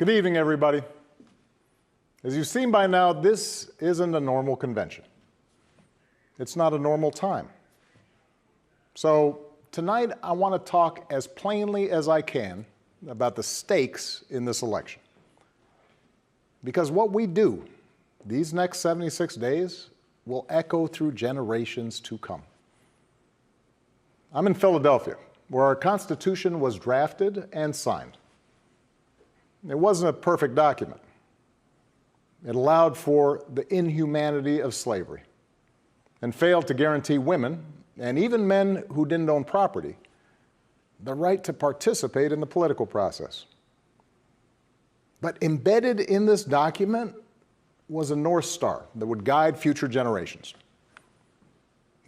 Good evening, everybody. As you've seen by now, this isn't a normal convention. It's not a normal time. So tonight, I want to talk as plainly as I can about the stakes in this election. Because what we do these next 76 days will echo through generations to come. I'm in Philadelphia, where our Constitution was drafted and signed. It wasn't a perfect document. It allowed for the inhumanity of slavery and failed to guarantee women, and even men who didn't own property, the right to participate in the political process. But embedded in this document was a North Star that would guide future generations.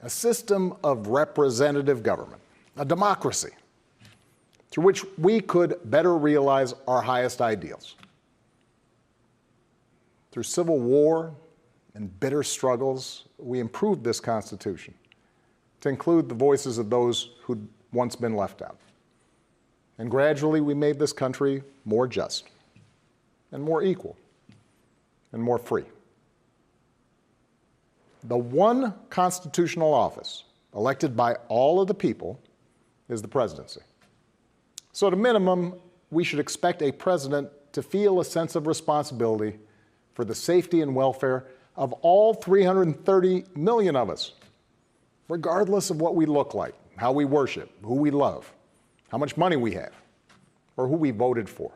A system of representative government, a democracy, through which we could better realize our highest ideals. Through civil war and bitter struggles, we improved this Constitution to include the voices of those who'd once been left out. And gradually, we made this country more just and more equal and more free. The one constitutional office elected by all of the people is the presidency. So at a minimum, we should expect a president to feel a sense of responsibility for the safety and welfare of all 330 million of us, regardless of what we look like, how we worship, who we love, how much money we have, or who we voted for.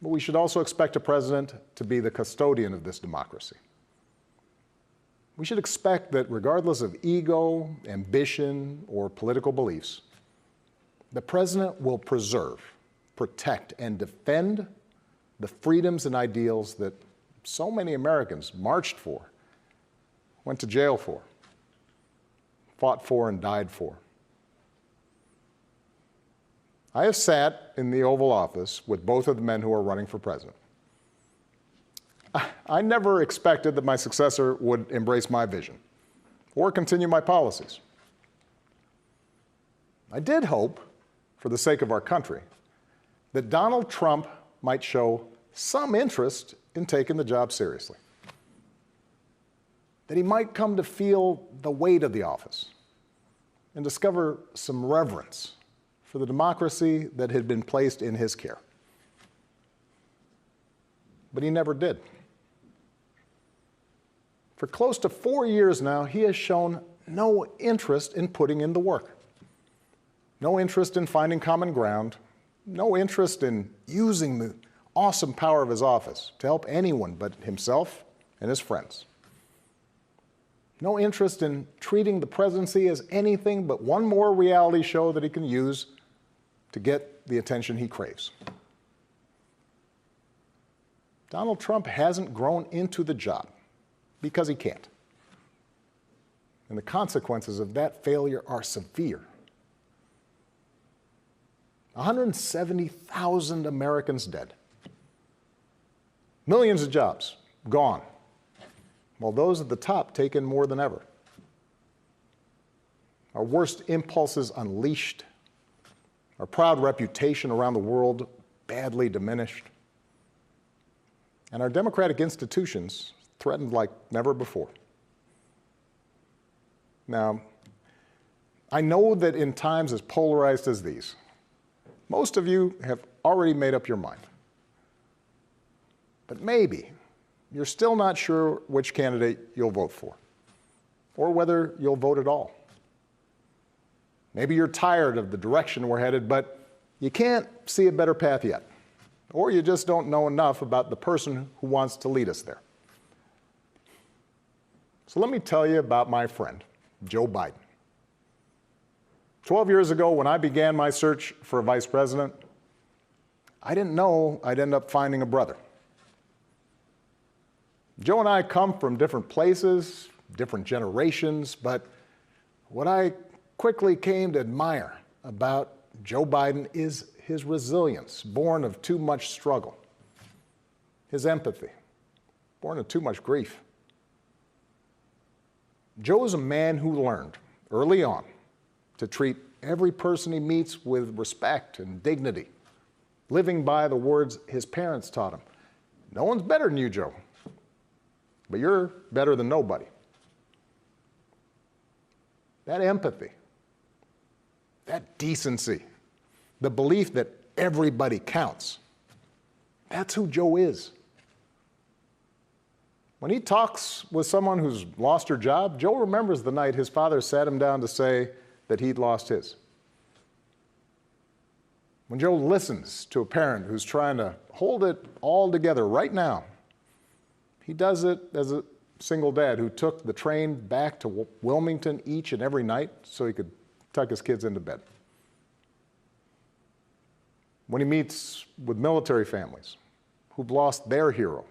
But we should also expect a president to be the custodian of this democracy. We should expect that regardless of ego, ambition, or political beliefs, the president will preserve, protect, and defend the freedoms and ideals that so many Americans marched for, went to jail for, fought for, and died for. I have sat in the Oval Office with both of the men who are running for president. I never expected that my successor would embrace my vision or continue my policies. I did hope, for the sake of our country, that Donald Trump might show some interest in taking the job seriously. That he might come to feel the weight of the office and discover some reverence for the democracy that had been placed in his care. But he never did. For close to 4 years now, he has shown no interest in putting in the work. No interest in finding common ground, no interest in using the awesome power of his office to help anyone but himself and his friends. No interest in treating the presidency as anything but one more reality show that he can use to get the attention he craves. Donald Trump hasn't grown into the job because he can't. And the consequences of that failure are severe. 170,000 Americans dead. Millions of jobs gone, while those at the top take in more than ever. Our worst impulses unleashed, our proud reputation around the world badly diminished, and our democratic institutions threatened like never before. Now, I know that in times as polarized as these, most of you have already made up your mind. But maybe you're still not sure which candidate you'll vote for, or whether you'll vote at all. Maybe you're tired of the direction we're headed, but you can't see a better path yet, or you just don't know enough about the person who wants to lead us there. So let me tell you about my friend, Joe Biden. 12 years ago, when I began my search for a vice president, I didn't know I'd end up finding a brother. Joe and I come from different places, different generations, but what I quickly came to admire about Joe Biden is his resilience, born of too much struggle, his empathy, born of too much grief. Joe is a man who learned early on to treat every person he meets with respect and dignity, living by the words his parents taught him. No one's better than you, Joe, but you're better than nobody. That empathy, that decency, the belief that everybody counts, that's who Joe is. When he talks with someone who's lost her job, Joe remembers the night his father sat him down to say that he'd lost his. When Joe listens to a parent who's trying to hold it all together right now, he does it as a single dad who took the train back to Wilmington each and every night so he could tuck his kids into bed. When he meets with military families who've lost their hero,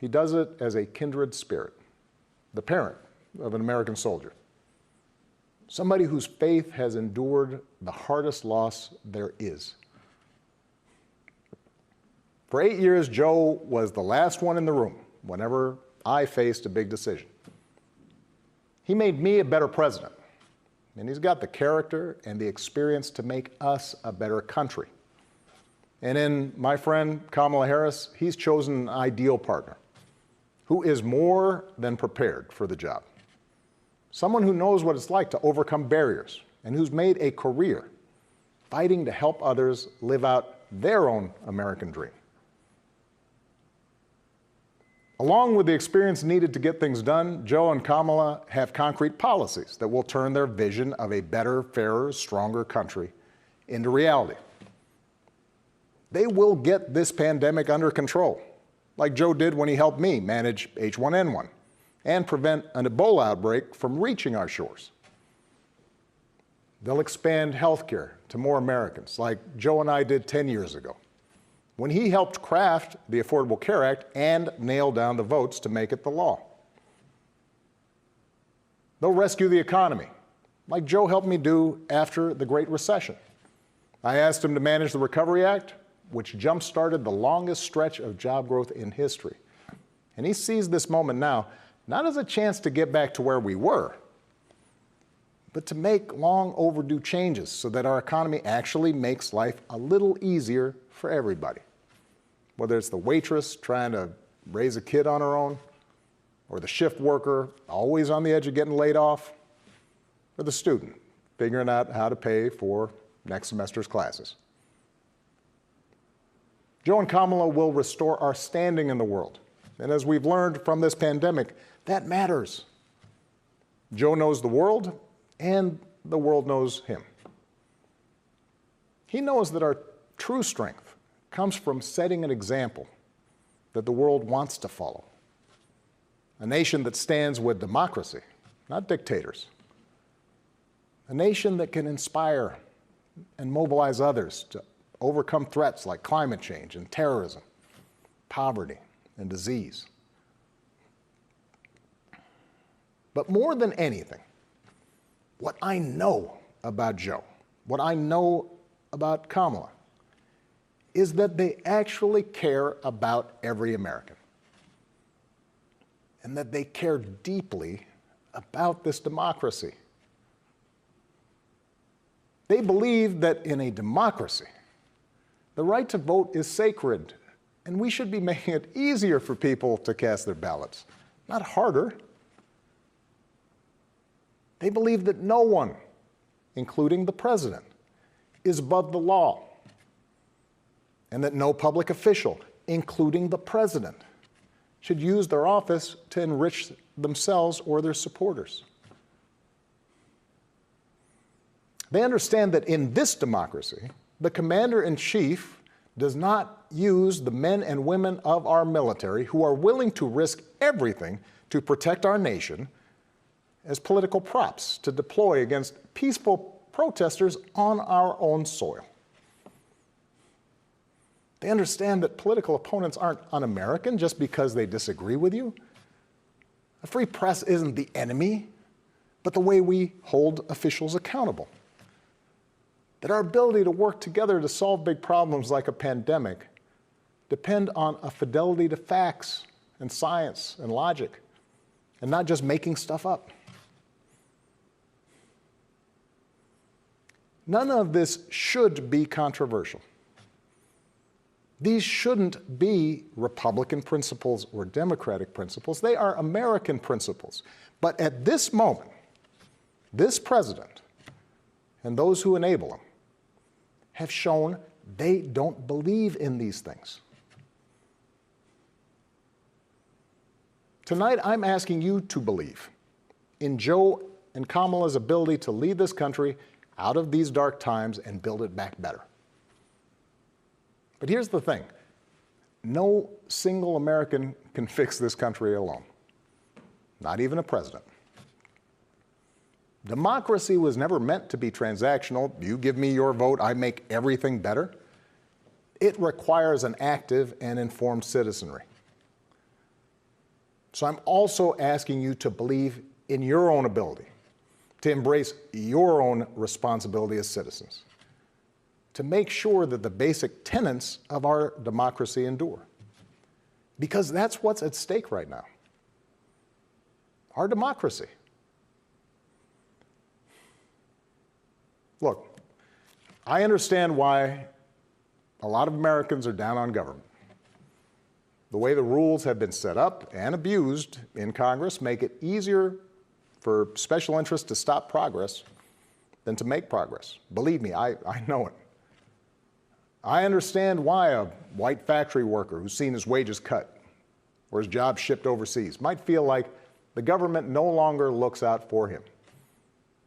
he does it as a kindred spirit, the parent of an American soldier, somebody whose faith has endured the hardest loss there is. For 8 years, Joe was the last one in the room whenever I faced a big decision. He made me a better president, and he's got the character and the experience to make us a better country. And in my friend Kamala Harris, he's chosen an ideal partner who is more than prepared for the job. Someone who knows what it's like to overcome barriers and who's made a career fighting to help others live out their own American dream. Along with the experience needed to get things done, Joe and Kamala have concrete policies that will turn their vision of a better, fairer, stronger country into reality. They will get this pandemic under control, like Joe did when he helped me manage H1N1 and prevent an Ebola outbreak from reaching our shores. They'll expand health care to more Americans, like Joe and I did 10 years ago, when he helped craft the Affordable Care Act and nail down the votes to make it the law. They'll rescue the economy, like Joe helped me do after the Great Recession. I asked him to manage the Recovery Act, which jump-started the longest stretch of job growth in history. And he sees this moment now not as a chance to get back to where we were, but to make long overdue changes so that our economy actually makes life a little easier for everybody. Whether it's the waitress trying to raise a kid on her own, or the shift worker always on the edge of getting laid off, or the student figuring out how to pay for next semester's classes. Joe and Kamala will restore our standing in the world. And as we've learned from this pandemic, that matters. Joe knows the world, and the world knows him. He knows that our true strength comes from setting an example that the world wants to follow. A nation that stands with democracy, not dictators. A nation that can inspire and mobilize others to overcome threats like climate change and terrorism, poverty and disease. But more than anything, what I know about Joe, what I know about Kamala, is that they actually care about every American, and that they care deeply about this democracy. They believe that in a democracy, the right to vote is sacred, and we should be making it easier for people to cast their ballots, not harder. They believe that no one, including the president, is above the law, and that no public official, including the president, should use their office to enrich themselves or their supporters. They understand that in this democracy, the commander-in-chief does not use the men and women of our military who are willing to risk everything to protect our nation as political props to deploy against peaceful protesters on our own soil. They understand that political opponents aren't un-American just because they disagree with you. A free press isn't the enemy, but the way we hold officials accountable. That our ability to work together to solve big problems like a pandemic depend on a fidelity to facts and science and logic, and not just making stuff up. None of this should be controversial. These shouldn't be Republican principles or Democratic principles. They are American principles. But at this moment, this president and those who enable him have shown they don't believe in these things. Tonight, I'm asking you to believe in Joe and Kamala's ability to lead this country out of these dark times and build it back better. But here's the thing. No single American can fix this country alone, not even a president. Democracy was never meant to be transactional. You give me your vote, I make everything better. It requires an active and informed citizenry. So I'm also asking you to believe in your own ability, to embrace your own responsibility as citizens, to make sure that the basic tenets of our democracy endure. Because that's what's at stake right now. Our democracy. Look, I understand why a lot of Americans are down on government. The way the rules have been set up and abused in Congress make it easier for special interests to stop progress than to make progress. Believe me, I know it. I understand why a white factory worker who's seen his wages cut or his job shipped overseas might feel like the government no longer looks out for him,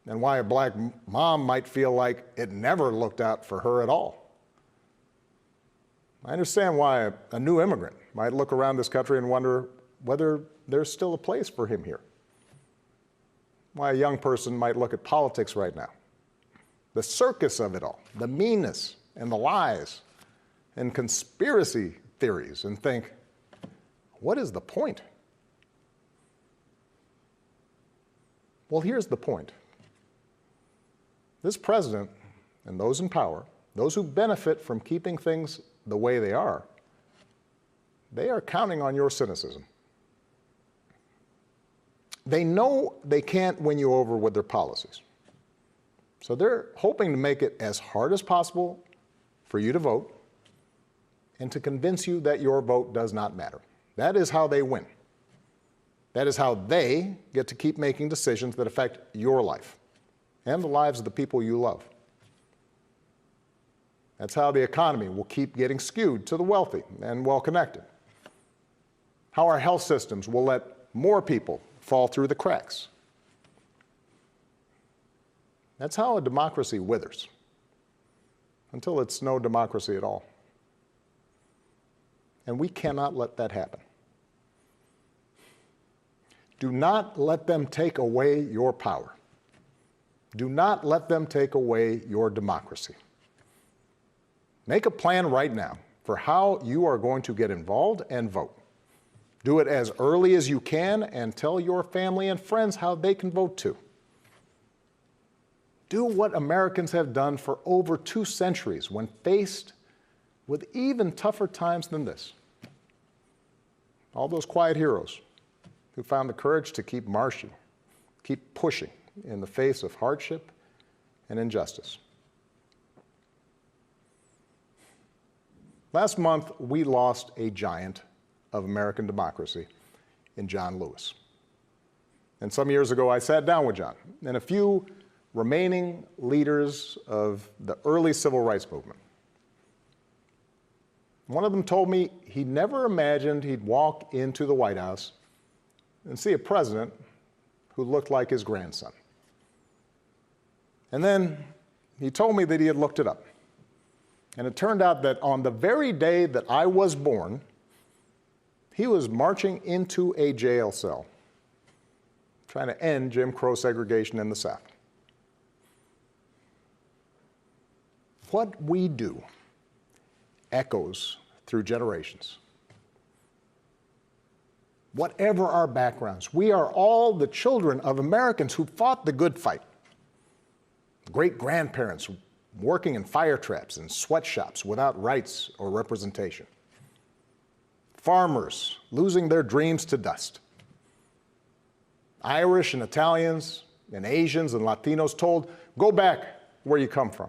and why a black mom might feel like it never looked out for her at all. I understand why a new immigrant might look around this country and wonder whether there's still a place for him here. Why a young person might look at politics right now, the circus of it all, the meanness and the lies and conspiracy theories, and think, what is the point? Well, here's the point. This president and those in power, those who benefit from keeping things the way they are counting on your cynicism. They know they can't win you over with their policies. So they're hoping to make it as hard as possible for you to vote and to convince you that your vote does not matter. That is how they win. That is how they get to keep making decisions that affect your life and the lives of the people you love. That's how the economy will keep getting skewed to the wealthy and well-connected. How our health systems will let more people fall through the cracks. That's how a democracy withers, until it's no democracy at all. And we cannot let that happen. Do not let them take away your power. Do not let them take away your democracy. Make a plan right now for how you are going to get involved and vote. Do it as early as you can and tell your family and friends how they can vote too. Do what Americans have done for over 2 centuries when faced with even tougher times than this. All those quiet heroes who found the courage to keep marching, keep pushing in the face of hardship and injustice. Last month, we lost a giant of American democracy in John Lewis. And some years ago, I sat down with John and a few remaining leaders of the early civil rights movement. One of them told me he never imagined he'd walk into the White House and see a president who looked like his grandson. And then he told me that he had looked it up. And it turned out that on the very day that I was born, he was marching into a jail cell, trying to end Jim Crow segregation in the South. What we do echoes through generations. Whatever our backgrounds, we are all the children of Americans who fought the good fight. Great-grandparents working in fire traps and sweatshops without rights or representation. Farmers losing their dreams to dust. Irish and Italians and Asians and Latinos told, go back where you come from.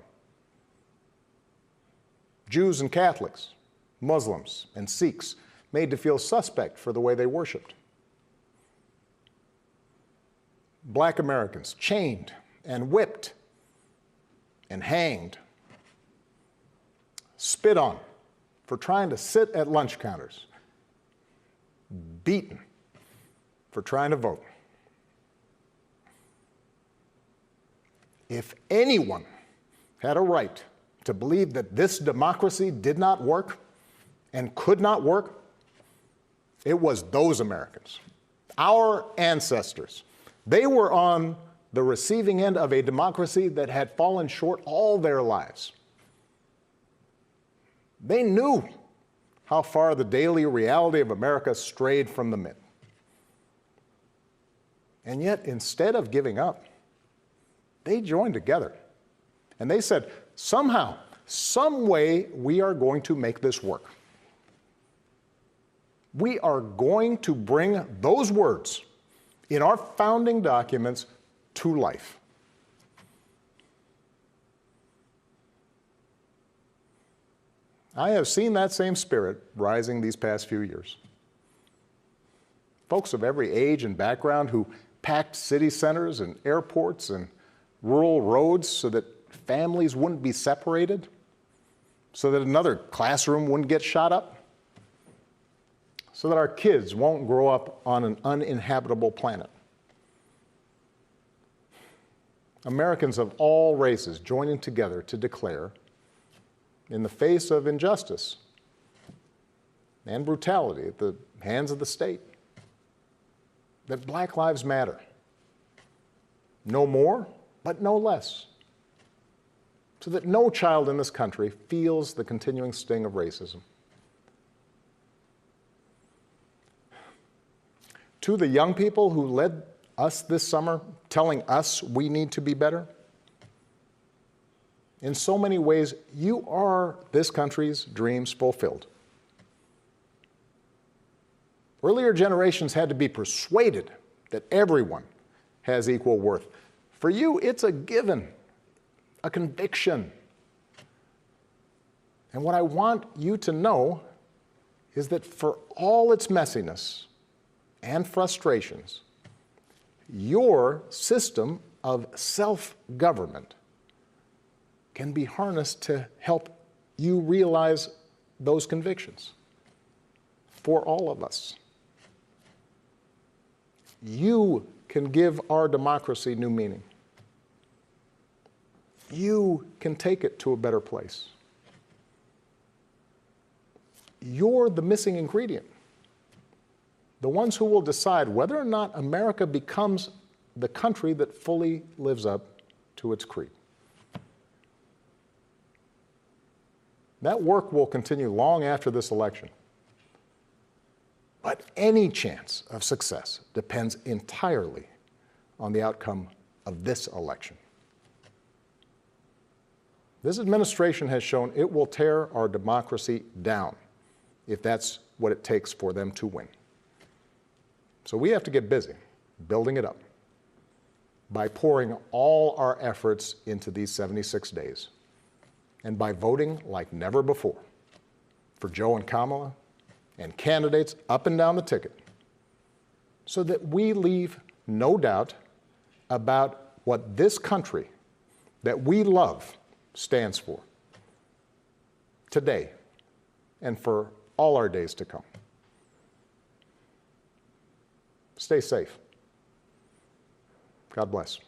Jews and Catholics Muslims, and Sikhs made to feel suspect for the way they worshiped. Black Americans chained and whipped and hanged, spit on for trying to sit at lunch counters, beaten for trying to vote. If anyone had a right to believe that this democracy did not work and could not work, it was those Americans, our ancestors. They were on the receiving end of a democracy that had fallen short all their lives. They knew how far the daily reality of America strayed from the myth. And yet, instead of giving up, they joined together. And they said, somehow, some way, we are going to make this work. We are going to bring those words in our founding documents to life. I have seen that same spirit rising these past few years. Folks of every age and background who packed city centers and airports and rural roads so that families wouldn't be separated, so that another classroom wouldn't get shot up, so that our kids won't grow up on an uninhabitable planet. Americans of all races joining together to declare, in the face of injustice and brutality at the hands of the state, that Black lives matter. No more, but no less. So that no child in this country feels the continuing sting of racism. To the young people who led us this summer, telling us we need to be better, in so many ways, you are this country's dreams fulfilled. Earlier generations had to be persuaded that everyone has equal worth. For you, it's a given, a conviction. And what I want you to know is that for all its messiness and frustrations, your system of self-government can be harnessed to help you realize those convictions for all of us. You can give our democracy new meaning. You can take it to a better place. You're the missing ingredient. The ones who will decide whether or not America becomes the country that fully lives up to its creed. That work will continue long after this election. But any chance of success depends entirely on the outcome of this election. This administration has shown it will tear our democracy down if that's what it takes for them to win. So we have to get busy building it up by pouring all our efforts into these 76 days and by voting like never before for Joe and Kamala and candidates up and down the ticket so that we leave no doubt about what this country that we love stands for today and for all our days to come. Stay safe. God bless.